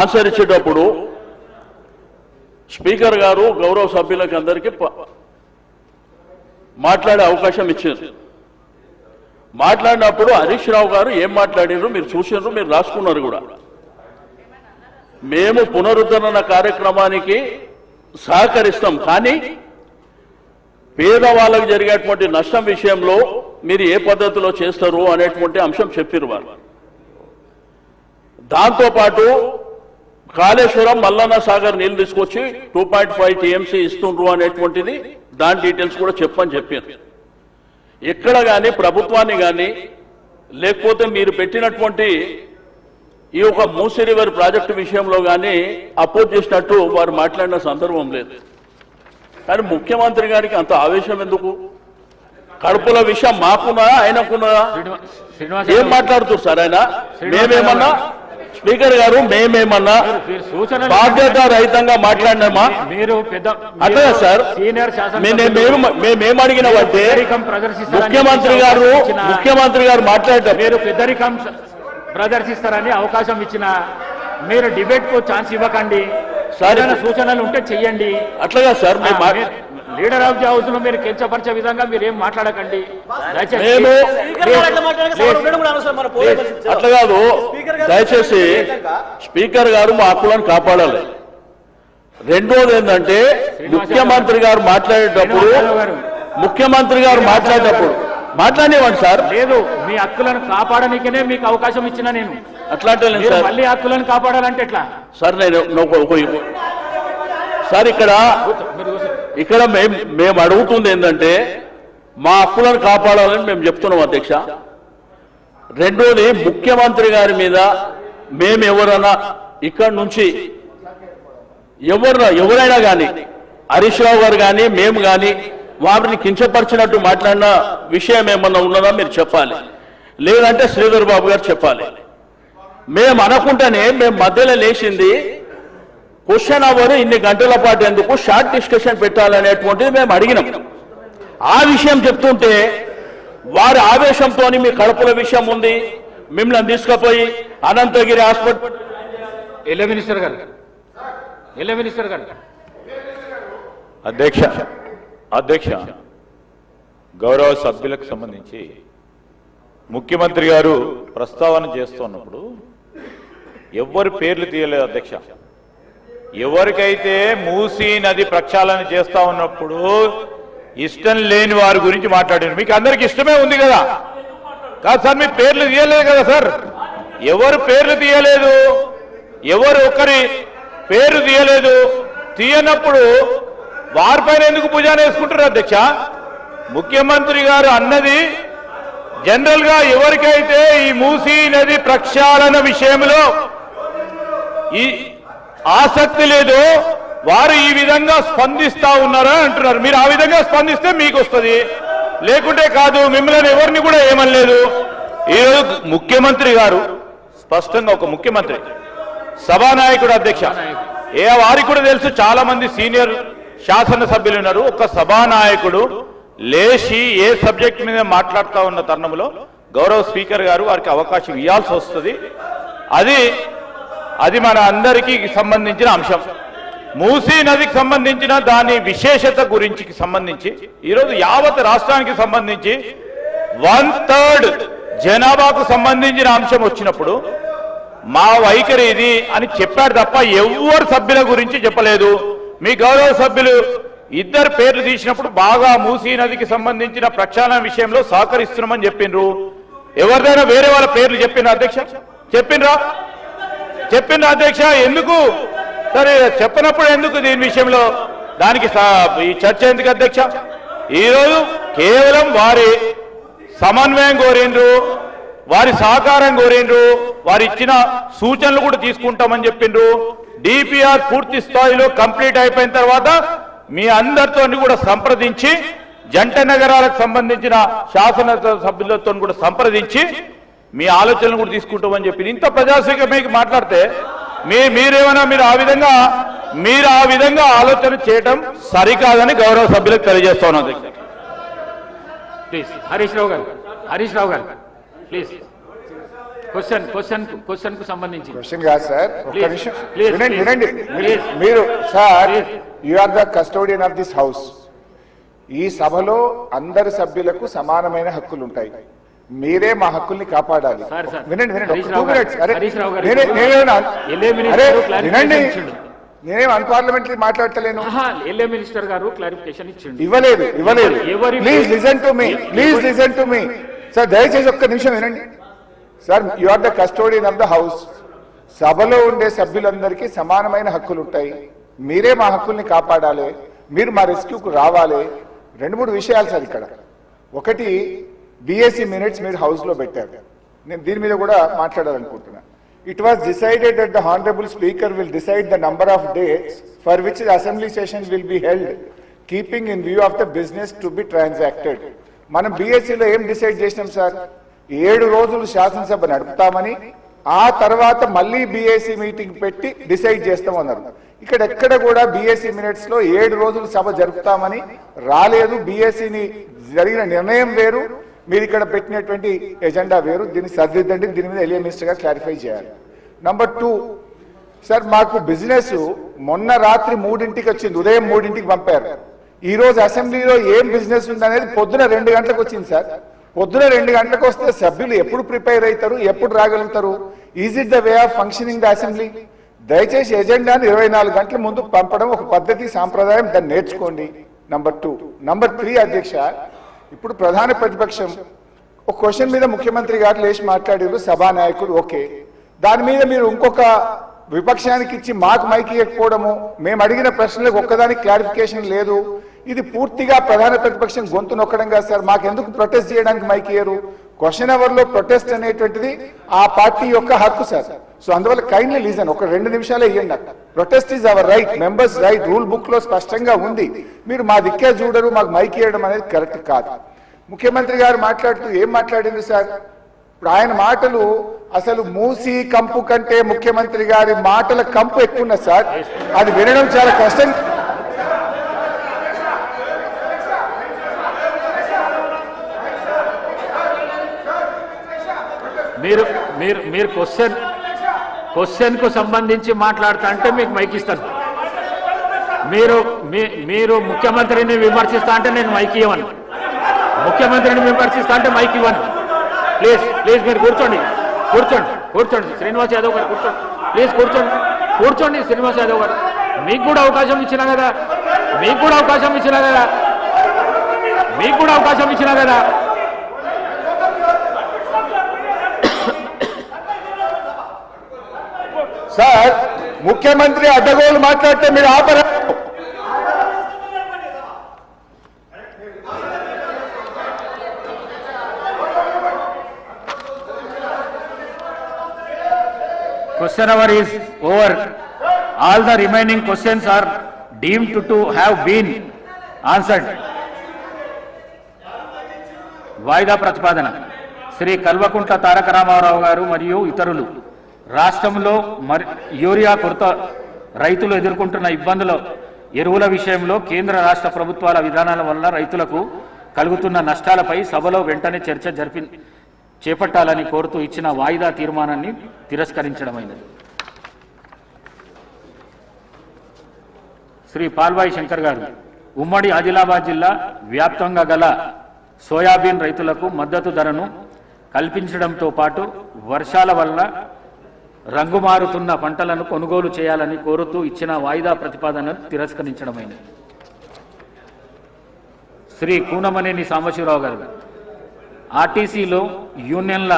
Answer ఇచ్చేటప్పుడు speaker గారు గౌరవ సభ్యులకు అందరికీ మాట్లాడే అవకాశం ఇచ్చారు. మాట్లాడినప్పుడు హరీష్ రావు గారు ఏం మాట్లాడారు మీరు చూసారు, మీరు రాసుకున్నారు కూడా. మేము పునరుద్ధరణ కార్యక్రమానికి సహకరిస్తాం, కానీ పేదవాళ్ళకు జరిగేటువంటి నష్టం విషయంలో మీరు ఏ పద్ధతిలో చేస్తారు అనేటువంటి అంశం చెప్పారు వారు. దాంతోపాటు కాళేశ్వరం మల్లన్న సాగర్ నీళ్లు తీసుకొచ్చి 2.5 TMC ఇస్తుండ్రు అనేటువంటిది దాని డీటెయిల్స్ కూడా చెప్పని చెప్పారు. ఎక్కడ కానీ ప్రభుత్వాన్ని కానీ లేకపోతే మీరు పెట్టినటువంటి ఈ యొక్క మూసీ రివర్ ప్రాజెక్టు విషయంలో కానీ అపోజ్ చేసినట్టు వారు మాట్లాడిన సందర్భం లేదు. కానీ ముఖ్యమంత్రి గారికి అంత ఆవేశం ఎందుకు? కడుపుల విషయం మాకున్నా ఆయనకున్నదా? ఏం మాట్లాడుతున్నారు సార్ ఆయన? మేమేమన్నా స్పీకర్ గారు మేమేమన్నా బాధ్యత రహితంగా మాట్లాడినామా? అదే సార్ మేమేం అడిగినామంటే ముఖ్యమంత్రి గారు మాట్లాడతారు, మీరు పెద్దరికం ప్రదర్శిస్తారని అవకాశం ఇచ్చిన మీరు డిబేట్ కు ఛాన్స్ ఇవ్వకండి. సరైన సూచనలు ఉంటే చెయ్యండి. అట్లాగా sir leader of the house లో మీరు కించపరిచే విధంగా మీరు ఏం మాట్లాడకండి. అట్లా కాదు, దయచేసి స్పీకర్ గారు మా హక్కులను కాపాడాలి. రెండోది ఏంటంటే ముఖ్యమంత్రి గారు మాట్లాడేటప్పుడు మాట్లాడేవాడి సార్. లేదు, మీ హక్కులను కాపాడనికనే మీకు అవకాశం ఇచ్చిన నేను. అట్లాంటి మళ్ళీ హక్కులను కాపాడాలంటే ఎట్లా సార్? సార్ ఇక్కడ మేము అడుగుతుంది ఏంటంటే మా హక్కులను కాపాడాలని మేము చెప్తున్నాం అధ్యక్ష. రెండోది ముఖ్యమంత్రి గారి మీద మేము ఎవరైనా ఇక్కడ నుంచి ఎవరైనా కానీ హరీష్ రావు గారు కానీ మేము కానీ వారిని కించపరిచినట్టు మాట్లాడిన విషయం ఏమన్నా ఉన్నదా మీరు చెప్పాలి, లేదంటే శ్రీధర్ బాబు గారు చెప్పాలి. మేము అనుకుంటేనే మేము మధ్యలో లేచింది క్వశ్చన్ అవర్ ఇన్ని గంటల పాటు ఎందుకు షార్ట్ డిస్కషన్ పెట్టాలనేటువంటిది మేము అడిగినాం. ఆ విషయం చెప్తుంటే వారి ఆవేశంతో మీ కడుపుల విషయం ఉంది, మిమ్మల్ని తీసుకుపోయి అనంతగిరి హాస్పిటల్ మినిస్టర్ గారు అధ్యక్ష గౌరవ సభ్యులకు సంబంధించి ముఖ్యమంత్రి గారు ప్రస్తావన చేస్తున్నప్పుడు ఎవరి పేర్లు తీయలేదు అధ్యక్ష. ఎవరికైతే మూసీ నది ప్రక్షాళన చేస్తా ఉన్నప్పుడు ఇష్టం లేని వారి గురించి మాట్లాడారు. మీకు అందరికి ఇష్టమే ఉంది కదా? కాదు సార్, మీ పేర్లు తీయలేదు కదా సార్? ఎవరు పేర్లు తీయలేదు, ఎవరు ఒకరి పేరు తీయలేదు. తీయనప్పుడు వారిపైన ఎందుకు భుజాన వేసుకుంటారు అధ్యక్ష? ముఖ్యమంత్రి గారు అన్నది జనరల్ గా ఎవరికైతే ఈ మూసీ నది ప్రక్షాళన విషయంలో ఈ ఆసక్తి లేదో వారు ఈ విధంగా స్పందిస్తా ఉన్నారా అంటున్నారు. మీరు ఆ విధంగా స్పందిస్తే మీకు వస్తుంది, లేకుంటే కాదు. మిమ్మల్ని ఎవరిని కూడా ఏమనలేదు. ఈరోజు ముఖ్యమంత్రి గారు స్పష్టంగా ఒక ముఖ్యమంత్రి సభానాయకుడు అధ్యక్ష, వారికి కూడా తెలుసు, చాలా మంది సీనియర్ శాసనసభ్యులు ఉన్నారు. ఒక సభానాయకుడు లేచి ఏ సబ్జెక్ట్ మీద మాట్లాడుతూ ఉన్న తరుణంలో గౌరవ స్పీకర్ గారు వారికి అవకాశం ఇవ్వాల్సి వస్తుంది. అది మన అందరికీ సంబంధించిన అంశం. మూసీ నదికి సంబంధించిన దాని విశేషత గురించి సంబంధించి ఈరోజు యావత్ రాష్ట్రానికి సంబంధించి 1/3 జనాభాకు సంబంధించిన అంశం వచ్చినప్పుడు మా వైఖరి ఇది అని చెప్పాడు తప్ప ఎవరు సభ్యుల గురించి చెప్పలేదు. మీ గౌరవ సభ్యులు ఇద్దరు పేర్లు తీసినప్పుడు బాగా మూసీ నదికి సంబంధించిన ప్రక్షాళన విషయంలో సహకరిస్తున్నామని చెప్పిండ్రు. ఎవరిదైనా వేరే వాళ్ళ పేర్లు చెప్పిండ్రా అధ్యక్ష? చెప్పిండ్రా అధ్యక్ష? ఎందుకు సరే చెప్పినప్పుడు ఎందుకు దీని విషయంలో దానికి ఈ చర్చ ఎందుకు అధ్యక్ష? ఈరోజు కేవలం వారి సమన్వయం కోరిండ్రు, వారి సహకారం కోరిండ్రు, వారు ఇచ్చిన సూచనలు కూడా తీసుకుంటామని చెప్పిండ్రు. డిపిఆర్ పూర్తి స్థాయిలో కంప్లీట్ అయిపోయిన తర్వాత మీ అందరితో కూడా సంప్రదించి జంట నగరాలకు సంబంధించిన శాసన సభ్యులతో కూడా సంప్రదించి మీ ఆలోచనలు కూడా తీసుకుంటామని చెప్పింది. ఇంత ప్రజాస్వామ్యంగా మాట్లాడితే మీరేమైనా మీరు ఆ విధంగా ఆలోచన చేయడం సరికాదని గౌరవ సభ్యులకు తెలియజేస్తా ఉన్నాను. ప్లీజ్ హరీష్ రావు గారు ప్లీజ్. క్వశ్చన్ కు సంబంధించి క్వశ్చన్ కాదు సార్, ఒక్క Please, నిమిషం please, వినండి please. వినండి Please. మీరు sir, Please. You are the custodian of this house. ఈ సభలో అందరి సభ్యులకు సమానమైన హక్కులు ఉంటాయి. మీరే మా హక్కుల్ని కాపాడాలి. Sir, sir. వినండి వినండి, హరీష్ ఒక రావు 2 minutes. అరే, హరీష్ రావు గారు ఎల్ఏ మినిస్టర్ అరే clarification వినండి, ఇచ్చిండు. నేనేం అన్పార్లమెంటరీ మాట్లాడతలేను. ఎల్ఏ మినిస్టర్ గారు క్లారిఫికేషన్ ఇచ్చిండు. ఇవ్వలేదు ఎవరి- please listen to me sir, దయచేసి ఒక్క నిమిషం వినండి sir. You are the custodian of the house. సభలో ఉండే సభ్యులందరికీ సమానమైన హక్కులు ఉంటాయి. మీరే మా హక్కుల్ని కాపాడాలి, మీరు మా రెస్క్యూకు రావాలి. 2-3 విషయాలు సార్ ఇక్కడ. ఒకటి, బిఎస్సి మినిట్స్ మీరు హౌస్ లో పెట్టారు. నేను దీని మీద కూడా మాట్లాడాలనుకుంటున్నా. It was decided that the Honorable Speaker will decide the number of days for which the assembly session will be held, keeping in view of the business to be transacted. మనం బీఎస్సీలో ఏం decide చేసినాం sir? 7 రోజులు శాసనసభ నడుపుతామని, ఆ తర్వాత మళ్ళీ BSc meeting పెట్టి decide చేస్తామన్నారు. ఇక్కడ ఎక్కడ కూడా బీఎస్సీ మినిట్స్ లో 7 రోజులు సభ జరుపుతామని రాలేదు. బీఎస్సీని జరిగిన నిర్ణయం వేరు, మీరు ఇక్కడ పెట్టినటువంటి ఎజెండా వేరు. దీన్ని సరిదిద్దండి. దీని మీద ఎల్ఏ మినిస్టర్ గారు క్లారిఫై చేయాలి. నంబర్ 2 సార్, మాకు బిజినెస్ మొన్న రాత్రి 3ంటికి వచ్చింది, ఉదయం 3ంటికి పంపారు. ఈ రోజు అసెంబ్లీలో ఏం బిజినెస్ ఉందనేది పొద్దున 2 గంటలకు వచ్చింది సార్. పొద్దున 2 గంటలకు వస్తే సభ్యులు ఎప్పుడు ప్రిపేర్ అవుతారు, ఎప్పుడు రాగలుగుతారు? Is it the way of functioning the assembly? దయచేసి ఎజెండాను 24 గంటల ముందు పంపడం ఒక పద్ధతి, సాంప్రదాయం. దాన్ని నేర్చుకోండి. నంబర్ 2. నంబర్ 3 అధ్యక్ష, ఇప్పుడు ప్రధాన ప్రతిపక్షం ఒక క్వశ్చన్ మీద ముఖ్యమంత్రి గారు లేచి మాట్లాడారు, సభానాయకుడు ఓకే. దాని మీద మీరు ఇంకొక విపక్షానికి ఇచ్చి మాకు మైక్ ఇవ్వకపోవడము, మేము అడిగిన ప్రశ్నలకు ఒక్కదానికి క్లారిఫికేషన్ లేదు. ఇది పూర్తిగా ప్రధాన ప్రతిపక్షం గొంతు నొక్కడం కాదు సార్. మాకెందుకు ప్రొటెస్ట్ చేయడానికి మైక్ ఇయ్యరు? క్వశ్చన్ అవర్ లో ప్రొటెస్ట్ అనేటువంటిది ఆ పార్టీ యొక్క హక్కు సార్. సో అందువల్ల కైండ్లీ లీజన్, ఒక 2 నిమిషాలే ఇవ్వండి. Protest is our right, members right, rule book లో స్పష్టంగా ఉంది. మీరు మా దిక్కే చూడరు, మాకు మైక్ ఇవ్వడం అనేది కరెక్ట్ కాదు. ముఖ్యమంత్రి గారు మాట్లాడుతూ ఏం మాట్లాడింది సార్? ఇప్పుడు ఆయన మాటలు అసలు మూసి కంపు కంటే ముఖ్యమంత్రి గారి మాటల కంపు ఎక్కువ ఉన్నది సార్. అది వినడం చాలా కష్టం. మీరు క్వశ్చన్ కు సంబంధించి మాట్లాడుతా అంటే మీకు మైక్ ఇస్తాను. మీరు ముఖ్యమంత్రిని విమర్శిస్తా అంటే నేను మైక్ ఇవ్వను. ముఖ్యమంత్రిని విమర్శిస్తా అంటే మైక్ ఇవ్వను. ప్లీజ్ మీరు కూర్చోండి శ్రీనివాస్ యాదవ్ గారు కూర్చోండి శ్రీనివాస్ యాదవ్ గారు, మీకు కూడా అవకాశం ఇచ్చినా కదా. సార్, ముఖ్యమంత్రి అడ్డగోలు మాట్లాడితే మీరు ఆపరా? Question hour is over. All the remaining questions are deemed to have been answered. వాయిదా ప్రతిపాదన. శ్రీ కల్వకుంట్ల తారక రామారావు గారు మరియు ఇతరులు రాష్ట్రంలో యూరియా కొరత, రైతులు ఎదుర్కొంటున్న ఇబ్బందుల, ఎరువుల విషయంలో కేంద్ర రాష్ట్ర ప్రభుత్వాల విధానాల వల్ల రైతులకు కలుగుతున్న నష్టాలపై సభలో వెంటనే చర్చ చేపట్టాలని కోరుతూ ఇచ్చిన వాయిదా తీర్మానాన్ని తిరస్కరించడమైనది. శ్రీ పాల్వాయి శంకర్ గారు, ఉమ్మడి ఆదిలాబాద్ జిల్లా వ్యాప్తంగా గల సోయాబీన్ రైతులకు మద్దతు ధరను కల్పించడంతో పాటు వర్షాల వల్ల రంగుమారుతున్న పంటలను కొనుగోలు చేయాలని కోరుతూ ఇచ్చిన వాయిదా ప్రతిపాదనను తిరస్కరించడమైనది. శ్రీ కూనమనేని సాంబశివరావు గారు, ఆర్టీసీలో యూనియన్ల